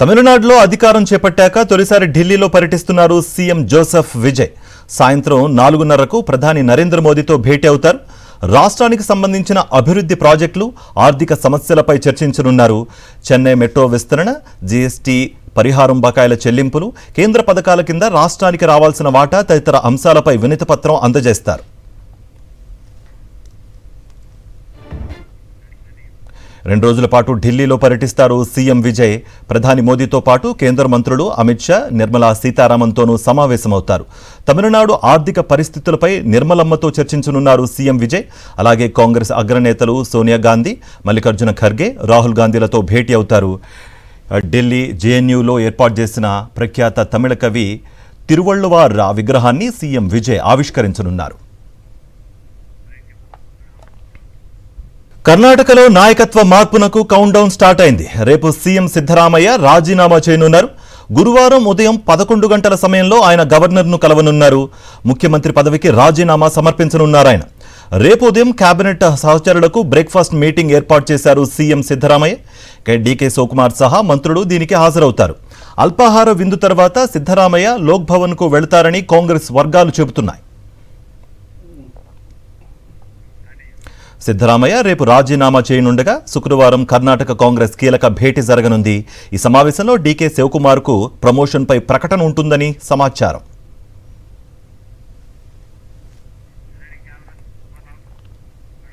తమిళనాడులో అధికారం చేపట్టాక తొలిసారి ఢిల్లీలో పర్యటిస్తున్నారు సీఎం జోసెఫ్ విజయ్. సాయంత్రం 4:30కు ప్రధాని నరేంద్ర మోదీతో భేటీ అవుతారు. రాష్ట్రానికి సంబంధించిన అభివృద్ధి ప్రాజెక్టులు, ఆర్థిక సమస్యలపై చర్చించనున్నారు. చెన్నై మెట్రో విస్తరణ, జీఎస్టీ పరిహారం బకాయిల చెల్లింపులు, కేంద్ర పథకాల కింద రాష్ట్రానికి రావాల్సిన వాటా తదితర అంశాలపై వినతిపత్రం అందజేస్తారు. 2 రోజుల పాటు ఢిల్లీలో పర్యటిస్తారు సీఎం విజయ్. ప్రధాని మోదీతో పాటు కేంద్ర మంత్రులు అమిత్ షా, నిర్మలా సీతారామన్తోనూ సమావేశమవుతారు. తమిళనాడు ఆర్థిక పరిస్థితులపై నిర్మలమ్మతో చర్చించనున్నారు సీఎం విజయ్. అలాగే కాంగ్రెస్ అగ్రనేతలు సోనియా గాంధీ, మల్లికార్జున ఖర్గే, రాహుల్ గాంధీలతో భేటీ అవుతారు. ఢిల్లీ జేఎన్యూలో ఏర్పాటు చేసిన ప్రఖ్యాత తమిళ కవి తిరువళ్ళువార్ విగ్రహాన్ని సీఎం విజయ్ ఆవిష్కరించనున్నారు. కర్ణాటకలో నాయకత్వ మార్పునకు కౌంట్ డౌన్ స్టార్ట్ అయింది. రేపు సీఎం సిద్ధరామయ్య రాజీనామా చేయనున్నారు. గురువారం ఉదయం 11 గంటల సమయంలో ఆయన గవర్నర్ను కలవనున్నారు. ముఖ్యమంత్రి పదవికి రాజీనామా సమర్పించనున్నారు ఆయన. రేపు ఉదయం కేబినెట్ సహచరులకు బ్రేక్ఫాస్ట్ మీటింగ్ ఏర్పాటు చేశారు సీఎం సిద్ధరామయ్య. డీకే శివకుమార్ సహా మంత్రులు దీనికి హాజరవుతారు. అల్పాహార విందు తర్వాత సిద్ధరామయ్య లోక్ భవన్కు వెళతారని కాంగ్రెస్ వర్గాలు చెబుతున్నాయి. సిద్ధరామయ్య రేపు రాజీనామా చేయనుండగా శుక్రవారం కర్ణాటక కాంగ్రెస్ కీలక భేటీ జరగనుంది. ఈ సమావేశంలో డీకే శివకుమార్కు ప్రమోషన్పై ప్రకటన ఉంటుందని సమాచారం.